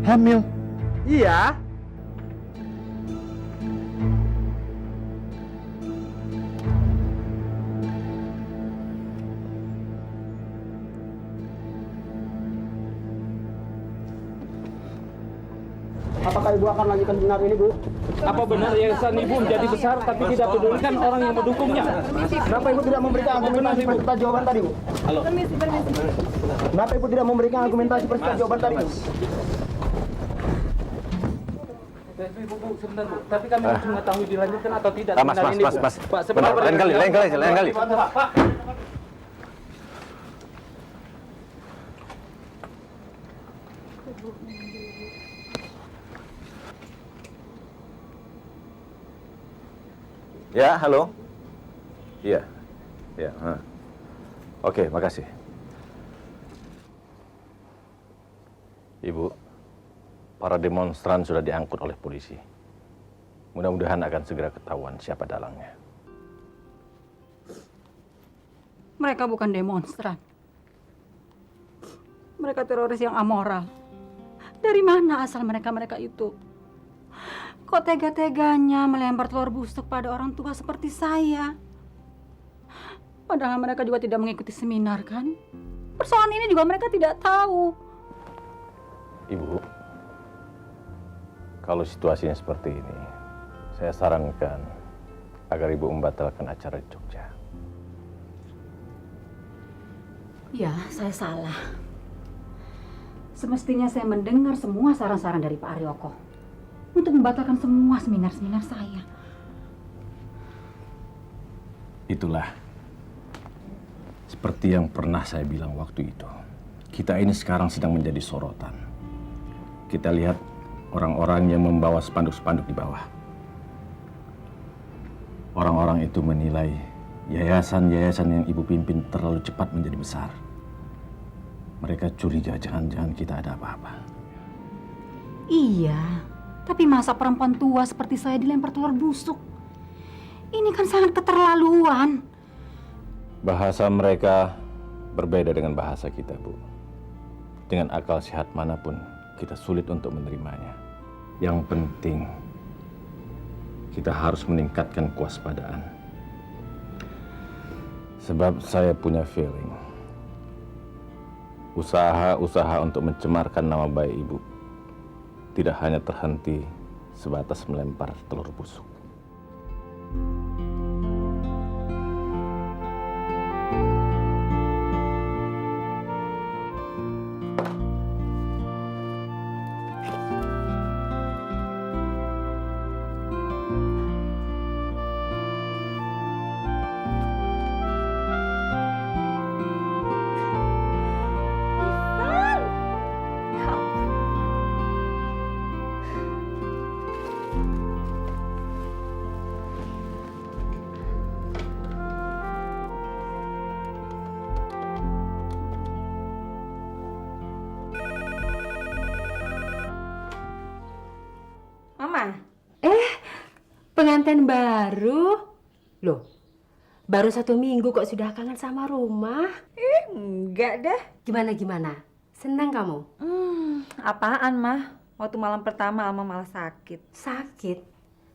Hamil? Iya. Apakah ibu akan lanjutkan benar ini, Bu? Apa benar yayasan ibu menjadi besar tapi tidak pedulikan orang yang mendukungnya? Kenapa ibu tidak memberikan argumentasi perserta jawaban tadi, Bu? Halo. Kenapa ibu tidak memberikan argumentasi perserta jawaban tadi, Bu? Bu, sebentar Bu. Tapi kami harus mengetahui dilanjutkan atau tidak. Mas. Pak, Benar, lain kali. Pak. Ya, halo. Iya. Oke, makasih. Ibu, para demonstran sudah diangkut oleh polisi. Mudah-mudahan akan segera ketahuan siapa dalangnya. Mereka bukan demonstran. Mereka teroris yang amoral. Dari mana asal mereka itu? Kok tega-teganya melempar telur busuk pada orang tua seperti saya? Padahal mereka juga tidak mengikuti seminar, kan? Persoalan ini juga mereka tidak tahu. Ibu, kalau situasinya seperti ini, saya sarankan agar Ibu membatalkan acara di Jogja. Ya, saya salah. Semestinya saya mendengar semua saran-saran dari Pak Aryoko untuk membatalkan semua seminar-seminar saya. Itulah seperti yang pernah saya bilang waktu itu. Kita ini sekarang sedang menjadi sorotan. Kita lihat orang-orang yang membawa spanduk-spanduk di bawah. Orang-orang itu menilai yayasan-yayasan yang Ibu pimpin terlalu cepat menjadi besar. Mereka curiga jangan-jangan kita ada apa-apa. Iya, tapi masa perempuan tua seperti saya dilempar telur busuk? Ini kan sangat keterlaluan. Bahasa mereka berbeda dengan bahasa kita, Bu. Dengan akal sehat manapun, kita sulit untuk menerimanya. Yang penting, kita harus meningkatkan kewaspadaan. Sebab saya punya feeling, usaha-usaha untuk mencemarkan nama baik Ibu tidak hanya terhenti sebatas melempar telur busuk. Mama, pengantin baru? Loh, baru 1 minggu kok sudah kangen sama rumah? Enggak dah. Gimana? Senang kamu? Apaan, Mah? Waktu malam pertama Alma malah sakit. Sakit?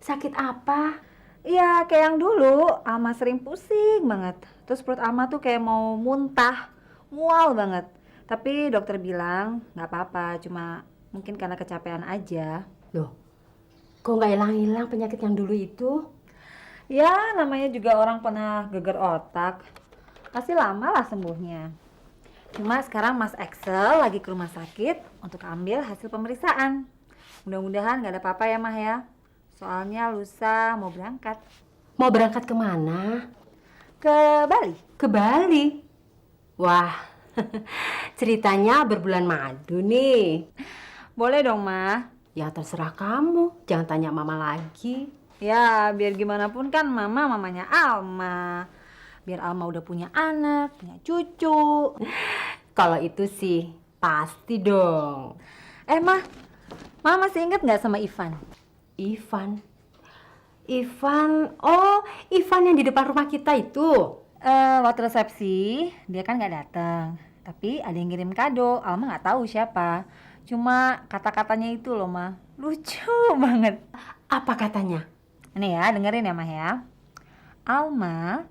Sakit apa? Iya, kayak yang dulu. Alma sering pusing banget. Terus perut Alma tuh kayak mau muntah. Mual banget. Tapi dokter bilang nggak apa-apa, cuma mungkin karena kecapean aja. Loh, kok nggak hilang-hilang penyakit yang dulu itu? Ya, namanya juga orang pernah geger otak. Pasti lama lah sembuhnya. Cuma sekarang Mas Excel lagi ke rumah sakit untuk ambil hasil pemeriksaan. Mudah-mudahan nggak ada apa-apa ya, Mah ya. Soalnya lusa mau berangkat. Mau berangkat kemana? Ke Bali. Ke Bali? Wah, ceritanya berbulan madu nih. Boleh dong, Mah. Ya terserah kamu, jangan tanya mama lagi. Ya, biar gimana pun kan Mama mamanya Alma. Biar Alma udah punya anak, punya cucu. Kalau itu sih pasti dong. Mah, Mama masih inget nggak sama Ivan? Ivan? Oh, Ivan yang di depan rumah kita itu. Waktu resepsi, dia kan nggak datang. Tapi ada yang ngirim kado, Alma nggak tahu siapa. Cuma kata-katanya itu loh, Ma. Lucu banget. Apa katanya? Nih ya, dengerin ya, Mah ya. Alma,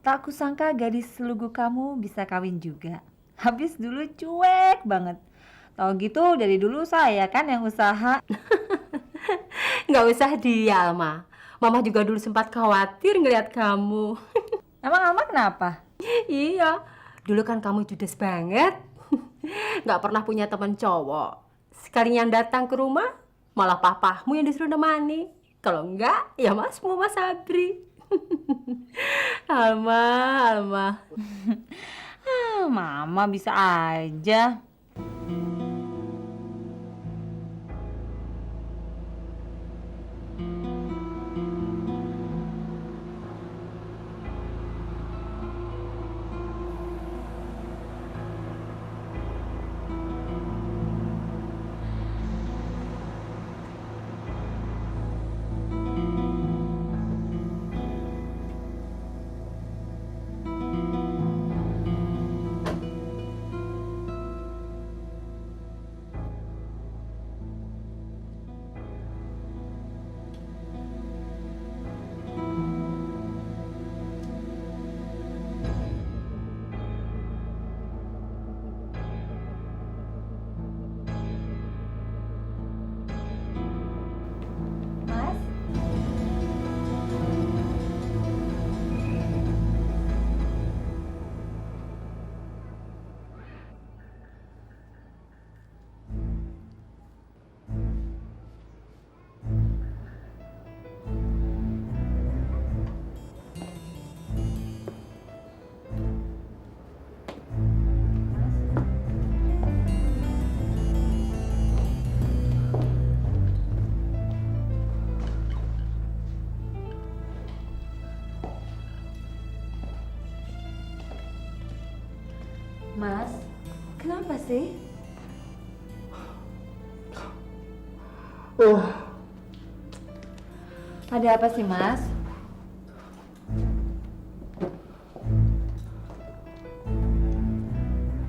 tak kusangka gadis selugu kamu bisa kawin juga. Habis dulu cuek banget. Tahu gitu dari dulu saya kan yang usaha. Nggak usah dia, Alma. Mama juga dulu sempat khawatir ngeliat kamu. Emang Alma kenapa? Iya, dulu kan kamu judes banget. Nggak pernah punya teman cowok. Sekalinya datang ke rumah, malah papahmu yang disuruh nemani. Kalau enggak, ya masmu, Mas Sabri. Alma, Alma. Mama bisa aja. Mas? Mas, kenapa sih? Oh, Ada apa sih, Mas?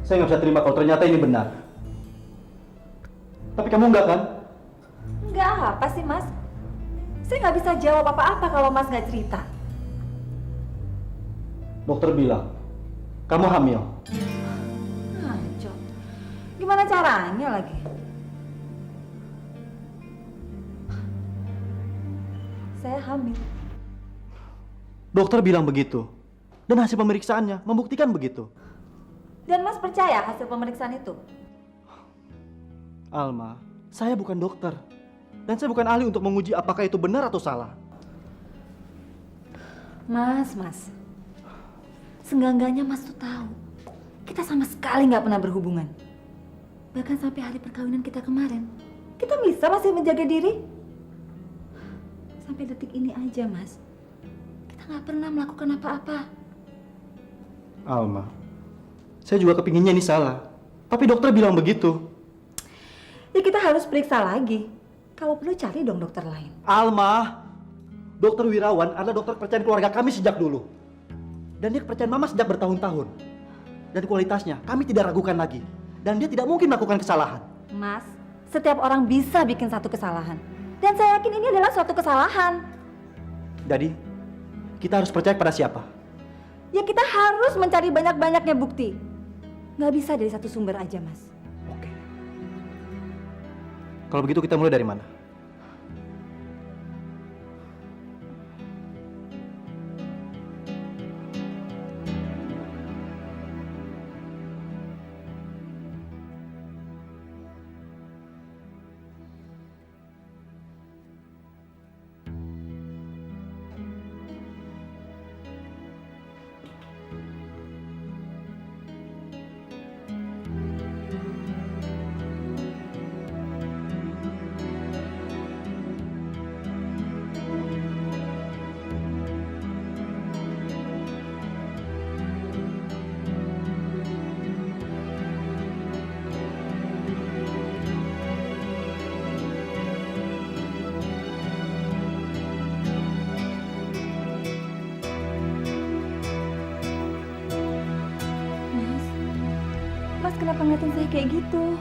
saya nggak bisa terima kalau ternyata ini benar. Tapi kamu enggak kan? Enggak apa sih, Mas? Saya nggak bisa jawab apa-apa kalau Mas nggak cerita. Dokter bilang, kamu hamil. Ngaco. Gimana caranya lagi? Saya hamil. Dokter bilang begitu. Dan hasil pemeriksaannya membuktikan begitu. Dan Mas percaya hasil pemeriksaan itu? Alma, saya bukan dokter. Dan saya bukan ahli untuk menguji apakah itu benar atau salah. Mas. Senggangganya Mas tuh tahu. Kita sama sekali nggak pernah berhubungan. Bahkan sampai hari perkawinan kita kemarin. Kita bisa masih menjaga diri. Sampai detik ini aja, Mas. Kita nggak pernah melakukan apa-apa. Alma, saya juga kepinginnya ini salah. Tapi dokter bilang begitu. Ya kita harus periksa lagi. Kalau perlu cari dong dokter lain. Alma, Dokter Wirawan adalah dokter kepercayaan keluarga kami sejak dulu. Dan dia kepercayaan Mama sejak bertahun-tahun. Dan kualitasnya kami tidak ragukan lagi. Dan dia tidak mungkin melakukan kesalahan. Mas, setiap orang bisa bikin satu kesalahan. Dan saya yakin ini adalah suatu kesalahan. Jadi, kita harus percaya pada siapa? Ya kita harus mencari banyak-banyaknya bukti. Nggak bisa dari satu sumber aja, Mas. Oke. Kalau begitu kita mulai dari mana? Mas kenapa ngeliatin saya kayak gitu?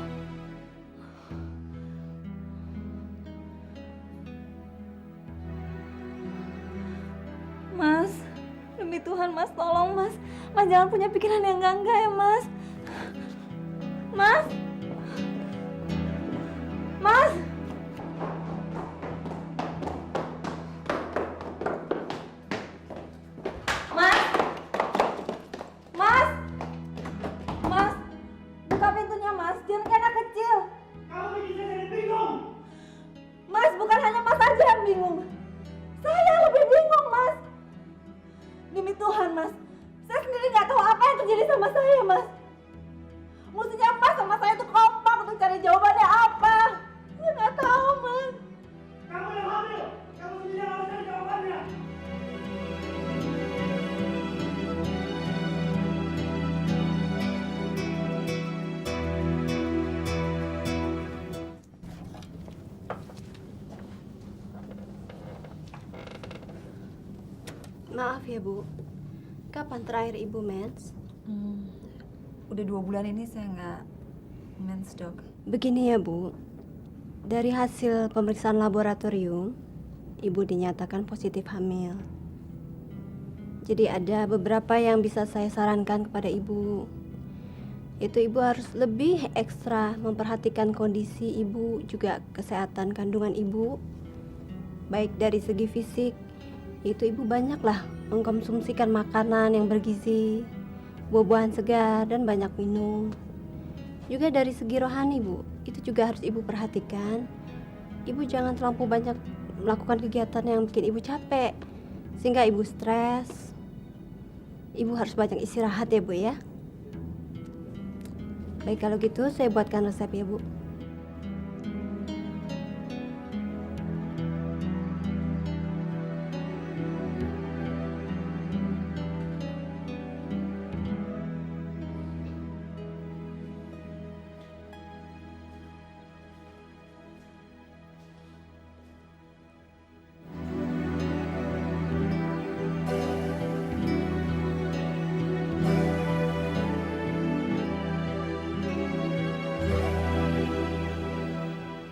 Demi Tuhan Mas, tolong Mas. Mas jangan punya pikiran yang enggak ya Mas. Mas. Mas. Mas. Mas. Mas. Buka pintunya Mas, jangan kayak anak kecil. Kamu bikin saya jadi bingung. Mas, bukan hanya Mas aja yang bingung. Saya lebih bingung, Mas. Demi Tuhan, Mas. Saya sendiri nggak tahu apa yang terjadi sama saya, Mas. Mestinya Mas sama saya tuh kompak untuk cari jawabannya apa. Saya nggak tahu, Mas. Kamu yang hamil. Kamu sendiri yang harus cari jawabannya. Maaf ya Bu, kapan terakhir Ibu mens? Udah 2 bulan ini saya nggak mens, Dok. Begini ya Bu, dari hasil pemeriksaan laboratorium, Ibu dinyatakan positif hamil. Jadi ada beberapa yang bisa saya sarankan kepada Ibu. Itu Ibu harus lebih ekstra memperhatikan kondisi Ibu, juga kesehatan kandungan Ibu. Baik dari segi fisik, itu Ibu banyaklah mengkonsumsikan makanan yang bergizi, buah-buahan segar, dan banyak minum. Juga dari segi rohani Bu, itu juga harus Ibu perhatikan. Ibu jangan terlalu banyak melakukan kegiatan yang bikin Ibu capek, sehingga Ibu stres. Ibu harus banyak istirahat ya Bu ya. Baik kalau gitu saya buatkan resep ya Bu.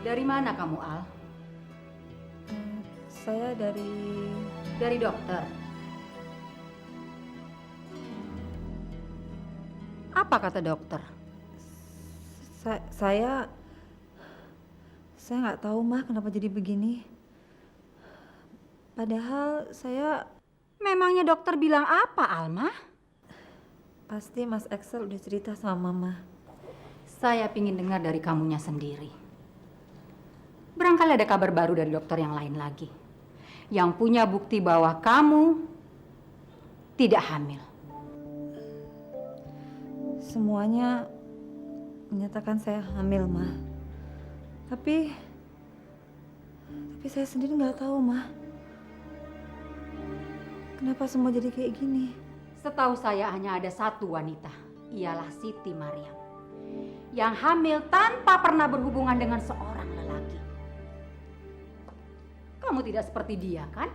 Dari mana kamu, Al? Saya Dari dokter. Apa kata dokter? saya nggak tahu Mah kenapa jadi begini. Padahal saya Memangnya dokter bilang apa, Alma? pasti Mas Axel udah cerita sama Mama. Saya pingin dengar dari kamunya sendiri. Barangkali ada kabar baru dari dokter yang lain lagi, yang punya bukti bahwa kamu tidak hamil. Semuanya menyatakan saya hamil, Mah. Tapi saya sendiri nggak tahu, Mah. Kenapa semua jadi kayak gini? Setahu saya hanya ada satu wanita, ialah Siti Maryam, yang hamil tanpa pernah berhubungan dengan seorang lelaki. Kamu tidak seperti dia, kan?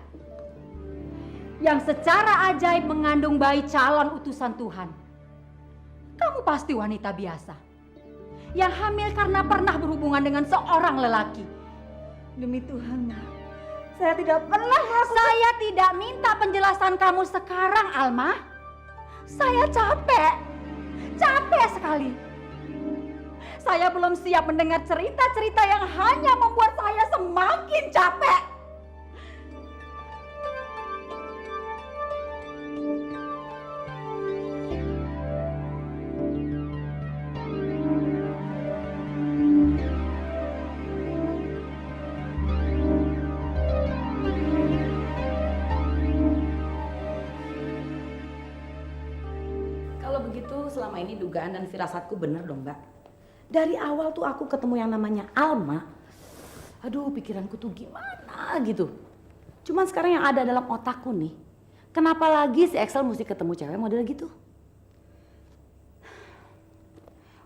Yang secara ajaib mengandung bayi calon utusan Tuhan. Kamu pasti wanita biasa, yang hamil karena pernah berhubungan dengan seorang lelaki. Demi Tuhan, Mah. Saya tidak pernah melakukan... Saya tidak minta penjelasan kamu sekarang, Alma. Saya capek sekali. Saya belum siap mendengar cerita-cerita yang hanya membuat saya semakin capek. Kalau begitu selama ini dugaan dan firasatku benar dong Mbak. Dari awal tuh aku ketemu yang namanya Alma. Aduh pikiranku tuh gimana gitu. Cuman sekarang yang ada dalam otakku nih. Kenapa lagi si Axel mesti ketemu cewek model gitu?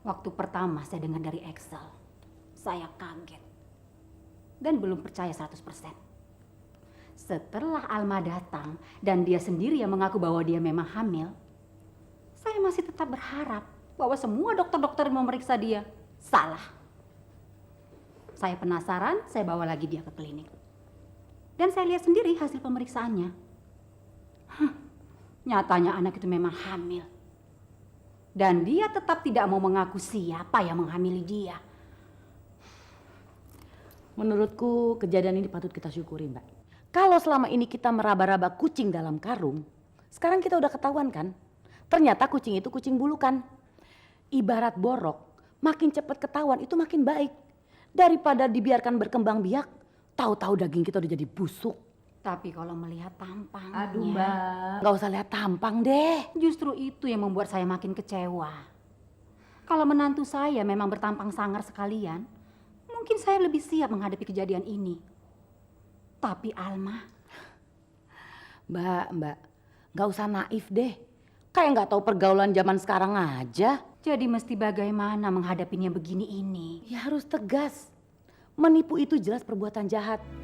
Waktu pertama saya dengar dari Axel, saya kaget. Dan belum percaya 100%. Setelah Alma datang dan dia sendiri yang mengaku bahwa dia memang hamil, saya masih tetap berharap bahwa semua dokter-dokter yang memeriksa dia salah. Saya penasaran, saya bawa lagi dia ke klinik. Dan saya lihat sendiri hasil pemeriksaannya. Nyatanya anak itu memang hamil. Dan dia tetap tidak mau mengaku siapa yang menghamili dia. Menurutku kejadian ini patut kita syukuri, Mbak. Kalau selama ini kita meraba-raba kucing dalam karung, sekarang kita udah ketahuan kan? Ternyata kucing itu kucing bulukan. Ibarat borok, makin cepat ketahuan itu makin baik. Daripada dibiarkan berkembang biak, tahu-tahu daging kita udah jadi busuk. Tapi kalau melihat tampangnya... Aduh, Mbak. Nggak usah lihat tampang deh. Justru itu yang membuat saya makin kecewa. Kalau menantu saya memang bertampang sangar sekalian, mungkin saya lebih siap menghadapi kejadian ini. Tapi Alma... Mbak, nggak usah naif deh. Kayak nggak tahu pergaulan zaman sekarang aja. Jadi mesti bagaimana menghadapinya begini ini? Ya harus tegas. Menipu itu jelas perbuatan jahat.